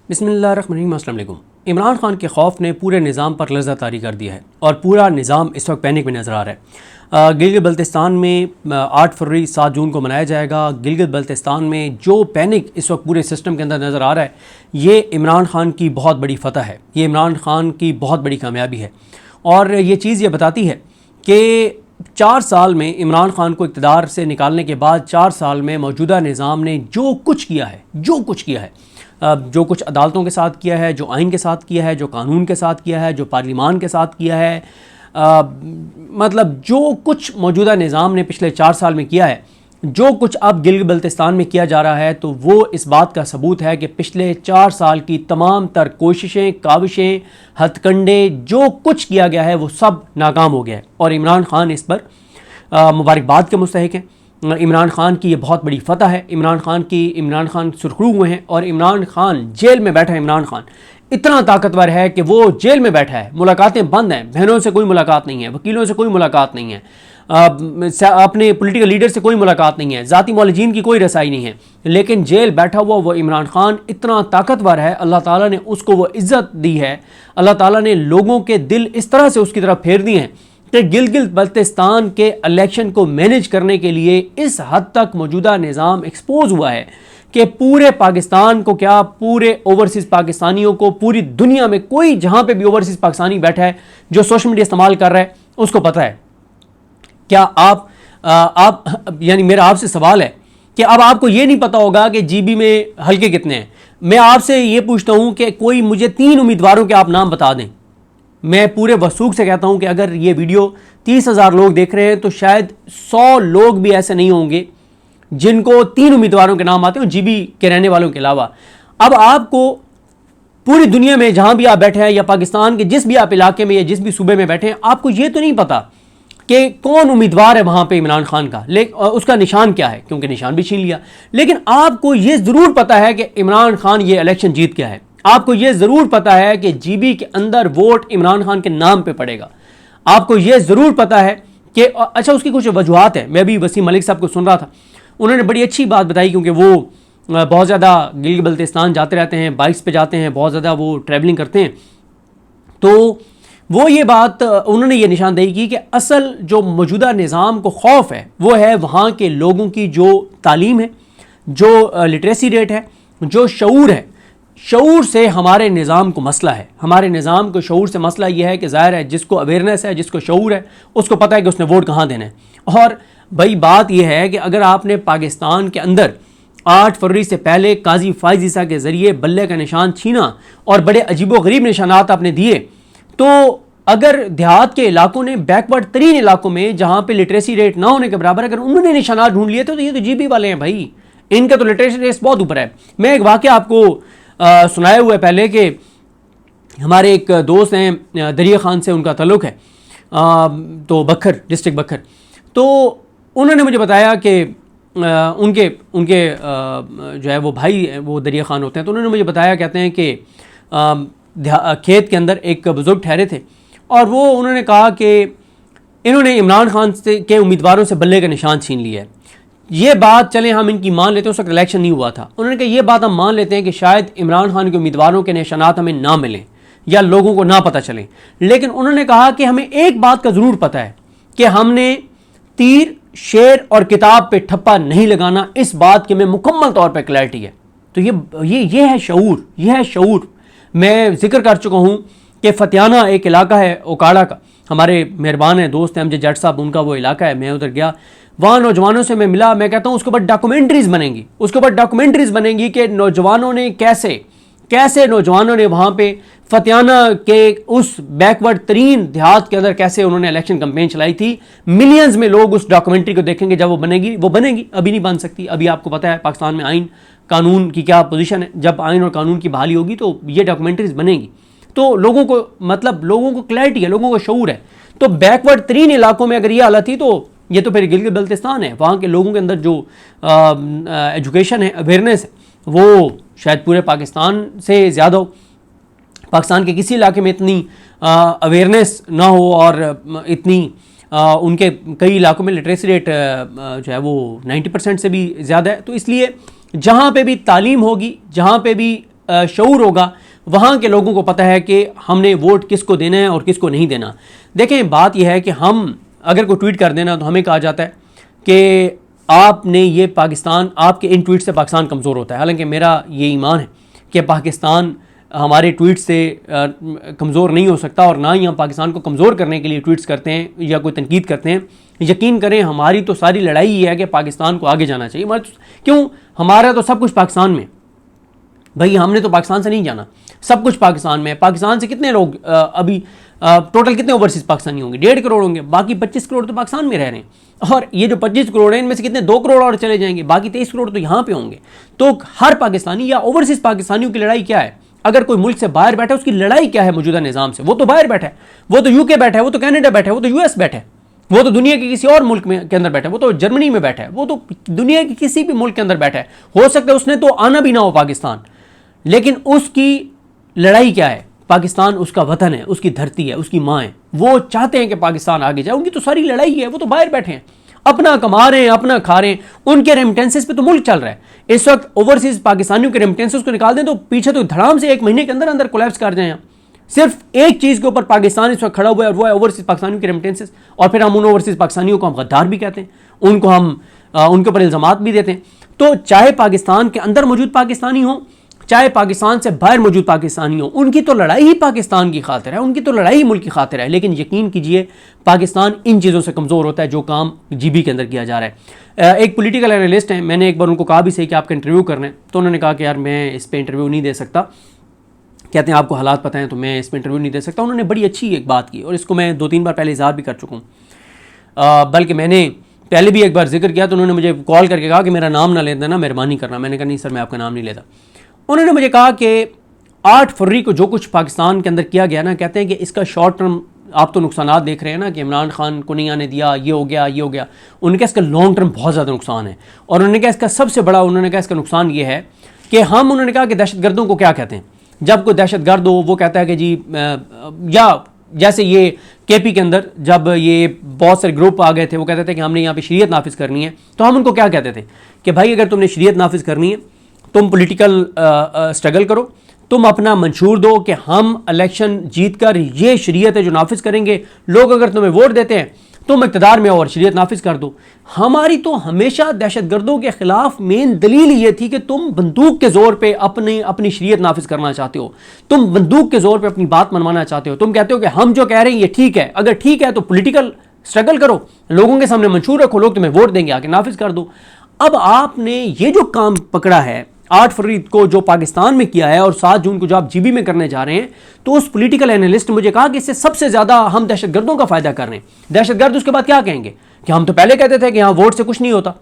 बिस्मिल्लाहिर्रहमानिर्रहीम। अस्सलाम वालेकुम। इमरान खान के खौफ ने पूरे निज़ाम पर लर्ज़ा तारी कर दिया है और पूरा निज़ाम इस वक्त पैनिक में नज़र आ रहा है। गिलगित बल्तिस्तान में 8 फरवरी 7 जून को मनाया जाएगा। गिलगित बल्तिस्तान में जो पैनिक इस वक्त पूरे सिस्टम के अंदर नज़र आ रहा है, ये इमरान खान की बहुत बड़ी फतह है, ये इमरान खान की बहुत बड़ी कामयाबी है। और ये चीज़ ये बताती है कि 4 साल में इमरान खान को इक़्तिदार से निकालने के बाद 4 साल में मौजूदा निज़ाम ने जो कुछ किया है, जो कुछ अदालतों के साथ किया है, जो आइन के साथ किया है, जो कानून के साथ किया है, जो पार्लिमान के साथ किया है, मतलब जो कुछ मौजूदा निज़ाम ने पिछले 4 साल में किया है, जो कुछ अब गिलगित बल्तिस्तान में किया जा रहा है, तो वो इस बात का सबूत है कि पिछले 4 साल की तमाम तर कोशिशें, काविशें, हथकंडे, जो कुछ किया गया है वो सब नाकाम हो गया है। और इमरान खान इस पर मुबारकबाद के मुस्तहिक हैं। इमरान खान की ये बहुत बड़ी फतह है। इमरान खान सुरखरू हुए हैं और इमरान खान जेल में बैठा है। इमरान खान इतना ताकतवर है कि वो जेल में बैठा है, मुलाकातें बंद हैं, बहनों से कोई मुलाकात नहीं है, वकीलों से कोई मुलाकात नहीं है, अपने पॉलिटिकल लीडर से कोई मुलाकात नहीं है, ज़ाती मौलजीन की कोई रसाई नहीं है, लेकिन जेल बैठा हुआ वो इमरान खान इतना ताकतवर है। अल्लाह ताला ने उसको वो इज़्ज़त दी है, अल्लाह ताला ने लोगों के दिल इस तरह से उसकी तरफ फेर दिए हैं कि गिलगित बल्तिस्तान के इलेक्शन को मैनेज करने के लिए इस हद तक मौजूदा निज़ाम एक्सपोज हुआ है कि पूरे पाकिस्तान को क्या, पूरे ओवरसीज़ पाकिस्तानियों को, पूरी दुनिया में कोई जहाँ पे भी ओवरसीज़ पाकिस्तानी बैठा है जो सोशल मीडिया इस्तेमाल कर रहा है उसको पता है। क्या आप यानी मेरा आपसे सवाल है कि अब आपको ये नहीं पता होगा कि जीबी में हल्के कितने हैं। मैं आपसे ये पूछता हूँ कि कोई मुझे 3 उम्मीदवारों के आप नाम बता दें। मैं पूरे वसूख से कहता हूं कि अगर ये वीडियो 30,000 लोग देख रहे हैं तो शायद 100 लोग भी ऐसे नहीं होंगे जिनको 3 उम्मीदवारों के नाम आते हो, जीबी के रहने वालों के अलावा। अब आपको पूरी दुनिया में जहां भी आप बैठे हैं या पाकिस्तान के जिस भी आप इलाके में या जिस भी सूबे में बैठे हैं, आपको ये तो नहीं पता कि कौन उम्मीदवार है वहां पे इमरान खान का, उसका निशान क्या है, क्योंकि निशान भी छीन लिया। लेकिन आपको ये जरूर पता है कि इमरान खान ये इलेक्शन जीत गया है। आपको यह जरूर पता है कि जीबी के अंदर वोट इमरान खान के नाम पे पड़ेगा। आपको यह जरूर पता है कि अच्छा, उसकी कुछ वजूहात है। मैं भी वसीम मलिक साहब को सुन रहा था, उन्होंने बड़ी अच्छी बात बताई, क्योंकि वो बहुत ज़्यादा गिलगित बल्तिस्तान जाते रहते हैं, बाइक्स पे जाते हैं, बहुत ज़्यादा वो ट्रैवलिंग करते हैं। तो वो ये बात उन्होंने ये निशानदेही की कि असल जो मौजूदा निज़ाम को खौफ है वो है वहाँ के लोगों की जो तालीम है, जो लिटरेसी रेट है, जो शऊर है। शऊर से हमारे निज़ाम को मसला है। हमारे निज़ाम को शऊर से मसला यह है कि ज़ाहिर है जिसको अवेयरनेस है, जिसको शऊर है, उसको पता है कि उसने वोट कहाँ देना है। और भाई बात यह है कि अगर आपने पाकिस्तान के अंदर 8 फरवरी से पहले काजी फाइज ईसा के ज़रिए बल्ले का निशान छीना और बड़े अजीबोगरीब निशानात आपने दिए, तो अगर देहात के इलाकों ने, बैकवर्ड तरीन इलाकों में जहाँ पर लिटरेसी रेट ना होने के बराबर अगर उन्होंने निशानात ढूंढ लिए, तो ये तो जीबी वाले हैं भाई, इनका तो लिटरेसी रेट बहुत ऊपर है। मैं एक वाक़या आपको सुनाए हुए पहले कि हमारे एक दोस्त हैं दरिया खान से उनका ताल्लुक़ है, तो बखर, डिस्ट्रिक्ट बखर। तो उन्होंने मुझे बताया कि उनके जो है वो भाई वो दरिया खान होते हैं। तो उन्होंने मुझे बताया, कहते हैं कि खेत के अंदर एक बुज़ुर्ग ठहरे थे और वो उन्होंने कहा कि इन्होंने इमरान खान से के उम्मीदवारों से बल्ले का निशान छीन लिया है। ये बात चलें हम इनकी मान लेते हैं, उस वक्त इलेक्शन नहीं हुआ था। उन्होंने कहा ये बात हम मान लेते हैं कि शायद इमरान खान के उम्मीदवारों के निशानात हमें ना मिलें या लोगों को ना पता चलें, लेकिन उन्होंने कहा कि हमें एक बात का ज़रूर पता है कि हमने तीर, शेर और किताब पे ठप्पा नहीं लगाना। इस बात की हमें मुकम्मल तौर पर क्लैरिटी है। तो ये है शऊर, ये है शऊर। मैं जिक्र कर चुका हूँ कि फतियाना एक इलाका है ओकाड़ा का, हमारे मेहरबान है दोस्त हैं अमजद जट साहब, उनका वो इलाका है। मैं उधर गया, वहाँ नौजवानों से मैं मिला। मैं कहता हूँ उसके ऊपर डॉक्यूमेंट्रीज बनेंगी, उसके ऊपर डॉक्यूमेंट्रीज बनेंगी कि नौजवानों ने कैसे नौजवानों ने वहाँ पे फतियाना के उस बैकवर्ड तरीन देहात के अंदर कैसे उन्होंने इलेक्शन कैंपेन चलाई थी। मिलियंस में लोग उस डॉक्यूमेंट्री को देखेंगे। जब वो बनेगी, अभी नहीं बन सकती। अभी आपको पता है पाकिस्तान में आइन कानून की क्या पोजीशन है। जब आइन और कानून की बहाली होगी तो ये डॉक्यूमेंट्रीज बनेगी। तो लोगों को क्लैरिटी है, लोगों को शऊर है। तो बैकवर्ड तरीन इलाकों में अगर ये हालत थी तो ये तो फिर गिलगित बल्तिस्तान है। वहाँ के लोगों के अंदर जो एजुकेशन है, अवेयरनेस है, वो शायद पूरे पाकिस्तान से ज़्यादा हो। पाकिस्तान के किसी इलाके में इतनी अवेयरनेस ना हो और इतनी उनके कई इलाकों में लिटरेसी रेट जो है वो 90% से भी ज़्यादा है। तो इसलिए जहाँ पे भी तालीम होगी, जहाँ पे भी शऊर होगा, वहाँ के लोगों को पता है कि हमने वोट किसको देना है और किसको नहीं देना। देखें, बात यह है कि हम अगर कोई ट्वीट कर देना तो हमें कहा जाता है कि आपने ये पाकिस्तान, आपके इन ट्वीट से पाकिस्तान कमज़ोर होता है। हालांकि मेरा ये ईमान है कि पाकिस्तान हमारे ट्वीट से कमज़ोर नहीं हो सकता, और ना ही हम पाकिस्तान को कमज़ोर करने के लिए ट्वीट्स करते हैं या कोई तनकीद करते हैं। यकीन करें, हमारी तो सारी लड़ाई ये है कि पाकिस्तान को आगे जाना चाहिए। क्यों? हमारा तो सब कुछ पाकिस्तान में, भाई हमने तो पाकिस्तान से नहीं जाना, सब कुछ पाकिस्तान में है। पाकिस्तान से कितने लोग अभी टोटल कितने ओवरसीज पाकिस्तानी होंगे? 1.5 करोड़ होंगे, बाकी 25 करोड़ तो पाकिस्तान में रह रहे हैं। और ये जो 25 करोड़ हैं, इनमें से कितने 2 करोड़ और चले जाएंगे, बाकी 23 करोड़ तो यहाँ पे होंगे। तो हर पाकिस्तानी या ओवरसीज पाकिस्तानियों की लड़ाई क्या है? अगर कोई मुल्क से बाहर बैठा है, उसकी लड़ाई क्या है मौजूदा निज़ाम से? वो तो बाहर बैठा है, वो तो यूके बैठा है, वो तो कनाडा बैठा है, वो तो यूएस बैठा है, वो तो दुनिया के किसी और मुल्क में के अंदर बैठा है, वो तो जर्मनी में बैठा है, वो तो दुनिया के किसी भी मुल्क के अंदर बैठा है। हो सकता है उसने तो आना भी ना हो पाकिस्तान, लेकिन उसकी लड़ाई क्या है? पाकिस्तान उसका वतन है, उसकी धरती है, उसकी माँ है। वो चाहते हैं कि पाकिस्तान आगे जाए, उनकी तो सारी लड़ाई है। वो तो बाहर बैठे हैं, अपना कमा रहे हैं, अपना खा रहे हैं, उनके रेमिटेंसेस पे तो मुल्क चल रहा है। इस वक्त ओवरसीज पाकिस्तानियों के रेमिटेंसेस को निकाल दें तो पीछे तो धड़ाम से 1 महीने के अंदर अंदर कोलैप्स कर जाए। सिर्फ एक चीज़ के ऊपर पाकिस्तान इस वक्त खड़ा हुआ है, और वो है ओवरसीज पाकिस्तानियों के रेमिटेंसेस। और फिर हम उन ओवरसीज पाकिस्तानियों को हम गद्दार भी कहते हैं, उनको हम उनके ऊपर इल्ज़ामात भी देते हैं। तो चाहे पाकिस्तान के अंदर मौजूद पाकिस्तानी हो, चाहे पाकिस्तान से बाहर मौजूद पाकिस्तानी हो, उनकी तो लड़ाई ही पाकिस्तान की खातिर है, उनकी तो लड़ाई ही मुल्क की खातिर है। लेकिन यकीन कीजिए, पाकिस्तान इन चीज़ों से कमज़ोर होता है जो काम जीबी के अंदर किया जा रहा है। एक पॉलिटिकल एनालिस्ट हैं, मैंने एक बार उनको कहा भी सही कि आपका इंटरव्यू करना है, तो उन्होंने कहा कि यार मैं इस पर इंटरव्यू नहीं दे सकता, कहते हैं आपको हालात पता हैं तो मैं इस पर इंटरव्यू नहीं दे सकता। उन्होंने बड़ी अच्छी एक बात की, और इसको मैं 2-3 बार पहले इज़हार भी कर चुका हूँ, बल्कि मैंने पहले भी एक बार जिक्र किया। तो उन्होंने मुझे कॉल करके कहा कि मेरा नाम ना ले देना, मेहरबानी करना। मैंने कहा नहीं सर, मैं आपका नाम नहीं लेता। उन्होंने मुझे कहा कि 8 फरवरी को जो कुछ पाकिस्तान के अंदर किया गया ना, कहते हैं कि इसका शॉर्ट टर्म आप तो नुकसान देख रहे हैं ना, कि इमरान खान को नहीं आने दिया, ये हो गया, ये हो गया। उन्होंने कहा इसका लॉन्ग टर्म बहुत ज़्यादा नुकसान है। और उन्होंने कहा इसका सबसे बड़ा, उन्होंने कहा इसका नुकसान ये है कि हम, उन्होंने कहा कि दहशतगर्दों को क्या कहते हैं? जब कोई दहशतगर्द हो वो कहता है कि जी, या जैसे ये केपी के अंदर जब ये बहुत सारे ग्रुप आ गए थे, वो कहते थे कि हमने यहाँ पे शरीयत नाफिज करनी है, तो हम उनको क्या कहते थे कि भाई अगर तुमने शरीयत नाफिज करनी है, तुम पॉलिटिकल स्ट्रगल करो, तुम अपना मंशूर दो कि हम इलेक्शन जीत कर ये शरीयत है जो नाफिज करेंगे, लोग अगर तुम्हें वोट देते हैं तुम इक़्तिदार में और शरीयत नाफिज कर दो। हमारी तो हमेशा दहशतगर्दों के खिलाफ मेन दलील ये थी कि तुम बंदूक के जोर पे अपनी शरीयत नाफिज करना चाहते हो, तुम बंदूक के जोर पे अपनी बात मनवाना चाहते हो। तुम कहते हो कि हम जो कह रहे हैं ये ठीक है, अगर ठीक है तो पॉलिटिकल स्ट्रगल करो, लोगों के सामने मंशूर रखो, लोग तुम्हें वोट देंगे, आके नाफिज कर दो। अब आपने ये जो काम पकड़ा है 8 फरवरी को जो पाकिस्तान में किया है, और 7 जून को जो आप जीबी में करने जा रहे हैं, तो उस पॉलिटिकल एनालिस्ट ने मुझे कहा कि इससे सबसे ज्यादा हम दहशतगर्दों का फायदा कर रहे हैं। दहशतगर्द उसके बाद क्या कहेंगे कि हम तो पहले कहते थे कि यहाँ वोट से कुछ नहीं होता,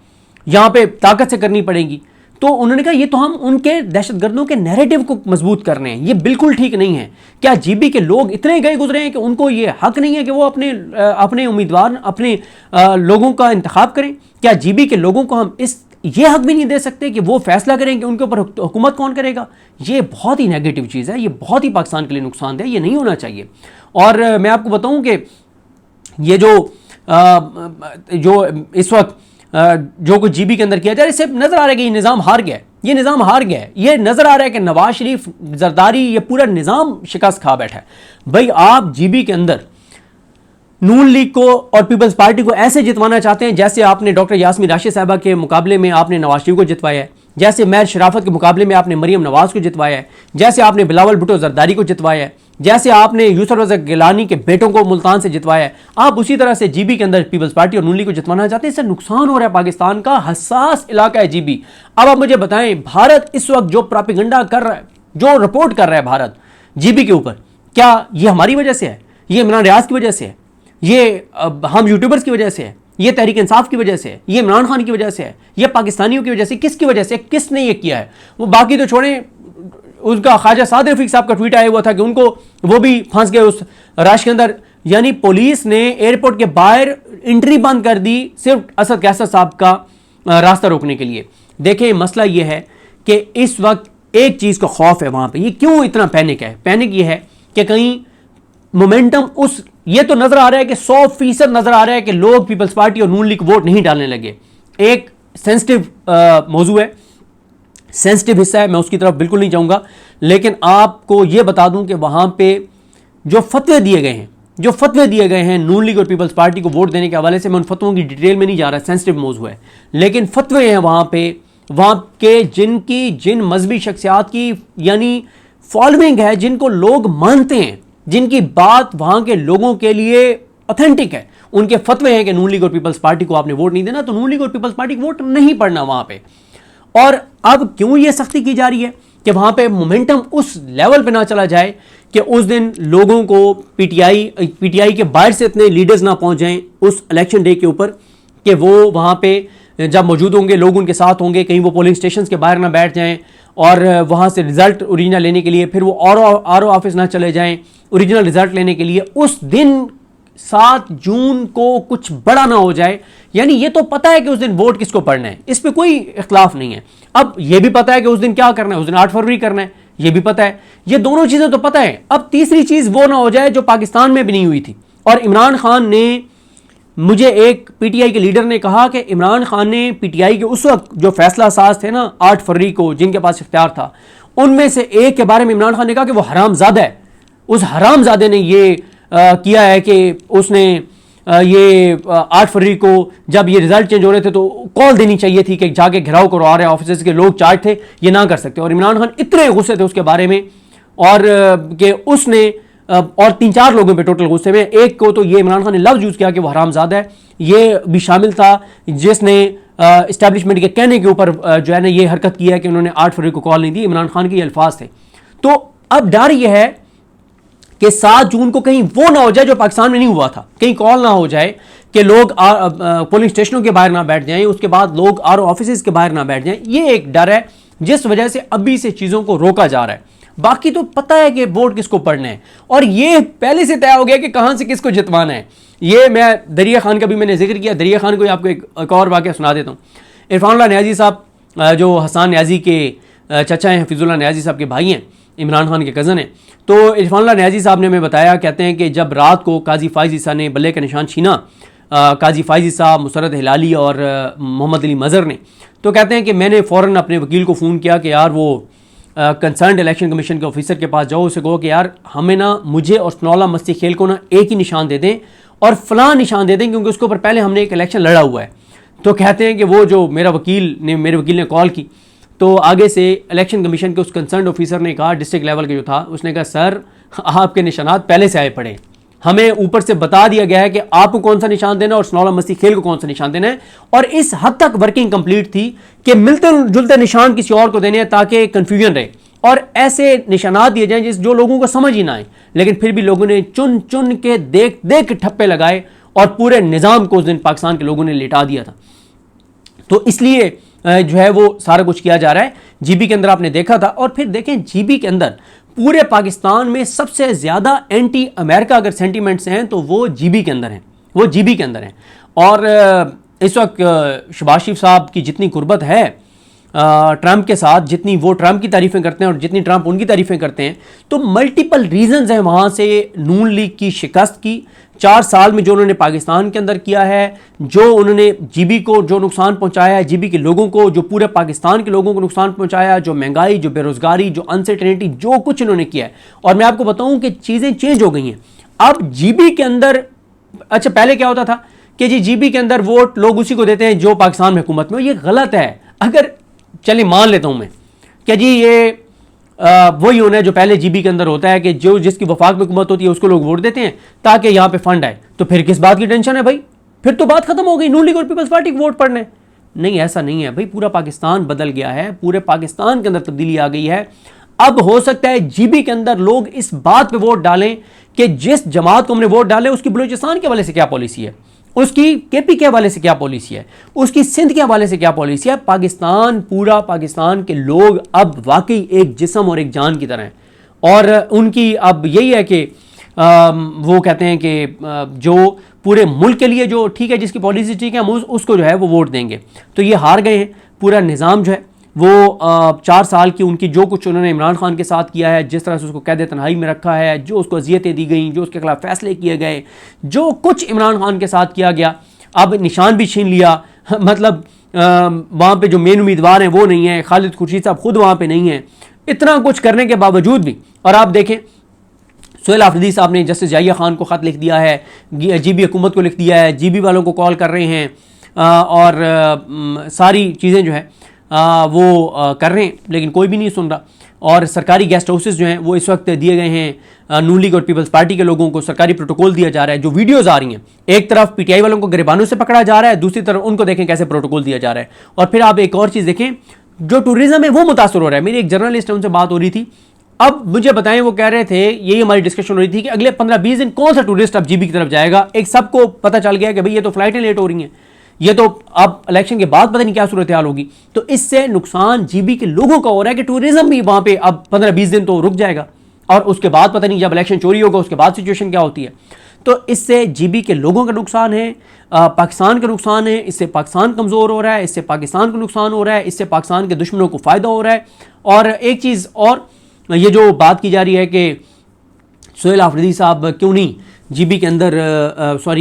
यहाँ पे ताकत से करनी पड़ेगी। तो उन्होंने कहा ये तो हम उनके दहशतगर्दों के नैरेटिव को मजबूत कर रहे हैं, ये बिल्कुल ठीक नहीं है। क्या जीबी के लोग इतने गए गुजरे हैं कि उनको ये हक नहीं है कि वो अपने उम्मीदवार, अपने लोगों का इंतखाब करें? क्या जीबी के लोगों को हम ये हक भी नहीं दे सकते कि वो फैसला करें कि उनके ऊपर हुकूमत कौन करेगा? ये बहुत ही नेगेटिव चीज़ है, ये बहुत ही पाकिस्तान के लिए नुकसानदेह, ये नहीं होना चाहिए। और मैं आपको बताऊं कि ये जो इस वक्त जो कुछ जीबी के अंदर किया जाए, इससे नजर आ रहा है कि ये निज़ाम हार गया है, ये निज़ाम हार गया है। ये नजर आ रहा है कि नवाज शरीफ, जरदारी, ये पूरा निज़ाम शिकस्त खा बैठा है। भाई आप जीबी के अंदर नून लीग को और पीपल्स पार्टी को ऐसे जितवाना चाहते हैं जैसे आपने डॉक्टर यास्मीन राशिद साहबा के मुकाबले में आपने नवाज शरीफ को जितवाया है, जैसे महर शराफत के मुकाबले में आपने मरियम नवाज को जितवाया है, जैसे आपने बिलावल भुट्टो जरदारी को जितवाया है, जैसे आपने यूसुफ रज़ा गिलानी के बेटों को मुल्तान से जितवाया है। आप उसी तरह से जीबी के अंदर पीपल्स पार्टी और नून लीग को जितवाना चाहते हैं। इससे नुकसान हो रहा है, पाकिस्तान का हसास इलाका है जीबी। अब आप मुझे बताएं, भारत इस वक्त जो प्रोपेगेंडा कर रहा है, जो रिपोर्ट कर रहा है भारत जीबी के ऊपर, क्या ये हमारी वजह से है? ये इमरान रियाज की वजह से है? ये हम यूट्यूबर्स की वजह से है? ये तहरीक इंसाफ की वजह से है? ये इमरान खान की वजह से है? ये पाकिस्तानियों की वजह से? किसकी वजह से? किसने ये किया है? वो बाकी तो छोड़ें, उसका ख्वाजा साद रफीक साहब का ट्वीट आया हुआ था कि उनको, वो भी फंस गए उस रश के अंदर। यानी पुलिस ने एयरपोर्ट के बाहर एंट्री बंद कर दी सिर्फ असद कैसर साहब का रास्ता रोकने के लिए। देखें, मसला ये है कि इस वक्त एक चीज़ का खौफ है वहाँ पे। ये क्यों इतना पैनिक है? पैनिक ये है कि कहीं मोमेंटम ये तो नजर आ रहा है कि 100% नजर आ रहा है कि लोग पीपल्स पार्टी और नून लीग वोट नहीं डालने लगे। एक सेंसिटिव मौजू है, सेंसिटिव हिस्सा है, मैं उसकी तरफ बिल्कुल नहीं जाऊंगा। लेकिन आपको यह बता दूं कि वहां पे जो फतवे दिए गए हैं नून लीग और पीपल्स पार्टी को वोट देने के हवाले से, मैं उन फतवों की डिटेल में नहीं जा रहा, सेंसिटिव मौजू है, लेकिन फतवे हैं वहां के जिन मजहबी शख्सियात की यानी फॉलोइंग है, जिनको लोग मानते हैं, जिनकी बात वहां के लोगों के लिए ऑथेंटिक है, उनके फतवे हैं कि नून लीग और पीपल्स पार्टी को आपने वोट नहीं देना, तो नून लीग और पीपल्स पार्टी को वोट नहीं पड़ना वहां पे। और अब क्यों यह सख्ती की जा रही है कि वहां पे मोमेंटम उस लेवल पे ना चला जाए कि उस दिन लोगों को पीटीआई के बाहर से इतने लीडर्स ना पहुंच जाएं उस इलेक्शन डे के ऊपर कि वो वहां पे जब मौजूद होंगे, लोग उनके साथ होंगे, कहीं वो पोलिंग स्टेशन के बाहर ना बैठ जाएं और वहां से रिजल्ट ओरिजिनल लेने के लिए फिर वो आरओ ऑफिस ना चले जाएं ओरिजिनल रिजल्ट लेने के लिए। उस दिन 7 जून को कुछ बड़ा ना हो जाए। यानी ये तो पता है कि उस दिन वोट किसको पड़ना है, इस पे कोई इख्लाफ नहीं है। अब ये भी पता है कि उस दिन क्या करना है, उस दिन 8 फरवरी करना है, ये भी पता है। ये दोनों चीजें तो पता है। अब तीसरी चीज वो ना हो जाए जो पाकिस्तान में भी नहीं हुई थी। और इमरान खान ने, मुझे एक पीटीआई के लीडर ने कहा कि इमरान खान ने पीटीआई के उस वक्त जो फैसला साज थे ना 8 फरवरी को, जिनके पास इख्तियार था, उनमें से एक के बारे में इमरान खान ने कहा कि वो हरामजादा है। उस हरामजादे ने ये किया है कि उसने ये 8 फरवरी को जब ये रिजल्ट चेंज हो रहे थे तो कॉल देनी चाहिए थी कि जाके घेराव करवा रहे ऑफिसर्स के लोग चार्ज थे, ये ना कर सकते। और इमरान खान इतने गुस्से थे उसके बारे में और कि उसने और 3-4 लोगों पे टोटल गुस्से में, एक को तो ये इमरान खान ने लफ्ज यूज किया कि वो हरामजादा है, ये भी शामिल था जिसने इस्टेब्लिशमेंट के कहने के ऊपर जो है ना ये हरकत की है कि उन्होंने 8 फरवरी को कॉल नहीं दी। इमरान खान के ये अल्फाज थे। तो अब डर यह है कि 7 जून को कहीं वो ना हो जाए जो पाकिस्तान में नहीं हुआ था, कहीं कॉल ना हो जाए कि लोग पोलिंग स्टेशनों के बाहर ना बैठ जाएं, उसके बाद लोग आरओ ऑफिस के बाहर ना बैठ जाएं। ये एक डर है जिस वजह से अभी से चीजों को रोका जा रहा है। बाकी तो पता है कि वोट किसको पड़ना है और ये पहले से तय हो गया कि कहां से किसको जितवाना है। ये मैं दरिया खान का भी मैंने जिक्र किया, दरिया खान को आपको एक और वाकया सुना देता हूँ। इरफानुल्लाह न्याजी साहब जो हसन न्याजी के चचा हैं, हफीजुल्लाह न्याजी साहब के भाई हैं, इमरान खान के कज़न हैं। तो इरफानुल्लाह न्याजी साहब ने हमें बताया, कहते हैं कि जब रात को काजी फाइज ईसा ने बल्ले का निशान छीना, काजी फाइज ईसा, मुसरत हिलाली और मोहम्मद अली मज़र ने, तो कहते हैं कि मैंने फ़ौरन अपने वकील को फ़ोन किया कि यार वो कंसर्न इलेक्शन कमीशन के ऑफिसर के पास जाओ, उसे कहो कि यार हमें ना, मुझे और स्नौला मस्ती खेल को ना एक ही निशान दे दें और फलां निशान दे दें क्योंकि उसके ऊपर पहले हमने एक इलेक्शन लड़ा हुआ है। तो कहते हैं कि वो जो मेरे वकील ने कॉल की तो आगे से इलेक्शन कमीशन के उस कंसर्न ऑफिसर ने कहा, डिस्ट्रिक्ट लेवल के जो था, उसने कहा सर आपके निशानात पहले से आए पड़े, हमें ऊपर से बता दिया गया है कि आपको कौन सा निशान देना है और स्नौला मस्ती खेल को कौन सा निशान देना है। और इस हद तक वर्किंग कंप्लीट थी कि मिलते जुलते निशान किसी और को देने हैं ताकि कंफ्यूजन रहे और ऐसे निशानात दिए जाएं जो लोगों को समझ ही ना आए। लेकिन फिर भी लोगों ने चुन चुन के देख देख ठप्पे लगाए और पूरे निज़ाम को उस दिन पाकिस्तान के लोगों ने लिटा दिया था। तो इसलिए जो है वो सारा कुछ किया जा रहा है। जीबी के अंदर आपने देखा था। और फिर देखें जीबी के अंदर पूरे पाकिस्तान में सबसे ज्यादा एंटी अमेरिका अगर सेंटीमेंट्स हैं तो वो जीबी के अंदर हैं, और इस वक्त शहबाज शरीफ साहब की जितनी कुर्बत है ट्रंप के साथ, जितनी वो ट्रंप की तारीफ़ें करते हैं और जितनी ट्रंप उनकी तारीफ़ें करते हैं, तो मल्टीपल रीजंस हैं वहाँ से नून लीग की शिकस्त की। 4 साल में जो उन्होंने पाकिस्तान के अंदर किया है, जो उन्होंने जीबी को जो नुकसान पहुँचाया है, जीबी के लोगों को, जो पूरे पाकिस्तान के लोगों को नुकसान पहुँचाया, जो महंगाई, जो बेरोज़गारी, जो अनसर्टेनिटी, जो कुछ इन्होंने किया है। और मैं आपको बताऊँ कि चीज़ें चेंज हो गई हैं अब जीबी के अंदर। अच्छा, पहले क्या होता था कि जी जीबी के अंदर वोट लोग उसी को देते हैं जो पाकिस्तान में हुकूमत में, ये गलत है। अगर चलिए मान लेता हूं मैं कि जी ये वही होना है जो पहले जीबी के अंदर होता है कि जो जिसकी वफाक में हुकूमत होती है उसको लोग वोट देते हैं ताकि यहां पे फंड आए, तो फिर किस बात की टेंशन है भाई? फिर तो बात खत्म हो गई, नून लीग और पीपल्स पार्टी को वोट पड़ने। नहीं, ऐसा नहीं है भाई, पूरा पाकिस्तान बदल गया है, पूरे पाकिस्तान के अंदर तब्दीली आ गई है। अब हो सकता है जीबी के अंदर लोग इस बात पे वोट डालें कि जिस जमात को हमने वोट डाले उसकी बलूचिस्तान के हवाले से क्या पॉलिसी है, उसकी केपी के हवाले से क्या पॉलिसी है, उसकी सिंध के हवाले से क्या पॉलिसी है। पाकिस्तान, पूरा पाकिस्तान के लोग अब वाकई एक जिस्म और एक जान की तरह हैं। और उनकी अब यही है कि वो कहते हैं कि जो पूरे मुल्क के लिए जो ठीक है, जिसकी पॉलिसी ठीक है, हम उसको जो है वो वोट देंगे। तो ये हार गए हैं। पूरा निज़ाम जो है वो 4 साल की उनकी जो कुछ उन्होंने इमरान खान के साथ किया है, जिस तरह से उसको कैद तन्हाई में रखा है, जो उसको अजियतें दी गई, जो उसके खिलाफ फैसले किए गए, जो कुछ इमरान खान के साथ किया गया, अब निशान भी छीन लिया। मतलब वहाँ पे जो मेन उम्मीदवार हैं वो नहीं है, खालिद खुर्शीद साहब खुद वहाँ पे नहीं है। इतना कुछ करने के बावजूद भी, और आप देखें सुहेल आफरीदी साहब ने जस्टिस जाहिया खान को ख़त लिख दिया है, जीबी हुकूमत को लिख दिया है, जीबी वालों को कॉल कर रहे हैं और सारी चीज़ें जो है वो कर रहे हैं, लेकिन कोई भी नहीं सुन रहा। और सरकारी गेस्ट हाउसेस जो हैं वो इस वक्त दिए गए हैं नून लीग और पीपल्स पार्टी के लोगों को, सरकारी प्रोटोकॉल दिया जा रहा है। जो वीडियोज़ आ रही हैं, एक तरफ पीटीआई वालों को गिरबानों से पकड़ा जा रहा है, दूसरी तरफ उनको देखें कैसे प्रोटोकॉल दिया जा रहा है। और फिर आप एक और चीज़ देखें, जो टूरिज्म है वो मुतासर हो रहा है। मेरी एक जर्नलिस्ट है, उनसे बात हो रही थी, अब मुझे बताएं, वो कह रहे थे, यही हमारी डिस्कशन हो रही थी कि अगले 15-20 दिन कौन सा टूरिस्ट अब जीबी की तरफ जाएगा। एक सबको पता चल गया कि भाई ये तो फ्लाइटें लेट हो रही हैं, ये तो अब इलेक्शन के बाद पता नहीं क्या सूरत हाल होगी। तो इससे नुकसान जीबी के लोगों का हो रहा है कि टूरिज्म भी वहां पे अब 15-20 दिन तो रुक जाएगा, और उसके बाद पता नहीं जब इलेक्शन चोरी होगा उसके बाद सिचुएशन क्या होती है। तो इससे जीबी के लोगों का नुकसान है, पाकिस्तान का नुकसान है, इससे पाकिस्तान कमज़ोर हो रहा है, इससे पाकिस्तान को नुकसान हो रहा है, इससे पाकिस्तान के दुश्मनों को फ़ायदा हो रहा है। और एक चीज़ और, ये जो बात की जा रही है कि सुहेल आफरीदी साहब क्यों नहीं जीबी के अंदर,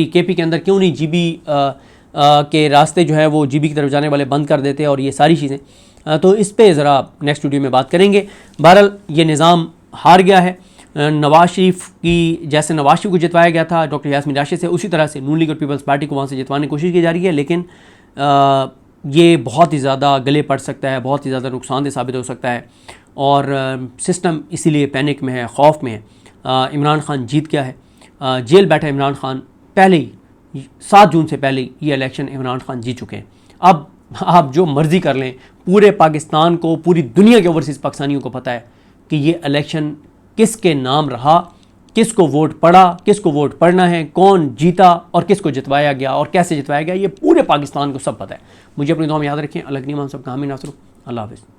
केपी के अंदर क्यों नहीं जीबी के रास्ते जो है वो जीबी की तरफ जाने वाले बंद कर देते हैं, और ये सारी चीज़ें, तो इस पे ज़रा नेक्स्ट वीडियो में बात करेंगे। बहरहाल ये निज़ाम हार गया है। नवाज शरीफ की, जैसे नवाज शरीफ को जितवाया गया था डॉक्टर यास्मीन राशिद से, उसी तरह से नून लीग और पीपल्स पार्टी को वहाँ से जितवाने की कोशिश की जा रही है, लेकिन ये बहुत ही ज़्यादा गले पड़ सकता है, बहुत ही ज़्यादा नुकसानदेह साबित हो सकता है। और सिस्टम इसीलिए पैनिक में है, खौफ में है। इमरान खान जीत गया है, जेल बैठा इमरान खान, पहले ही 7 जून से पहले ये इलेक्शन इमरान खान जीत चुके हैं। अब आप जो मर्ज़ी कर लें, पूरे पाकिस्तान को, पूरी दुनिया के ओवरसीज़ पाकिस्तानियों को पता है कि ये इलेक्शन किसके नाम रहा, किसको वोट पड़ा, किसको वोट पड़ना है, कौन जीता और किसको जितवाया गया और कैसे जितवाया गया, ये पूरे पाकिस्तान को सब पता है। मुझे अपनी दुआ में याद रखें। अल्लाह की मान सब का हामी नासर। अल्लाह हाफ़िज़।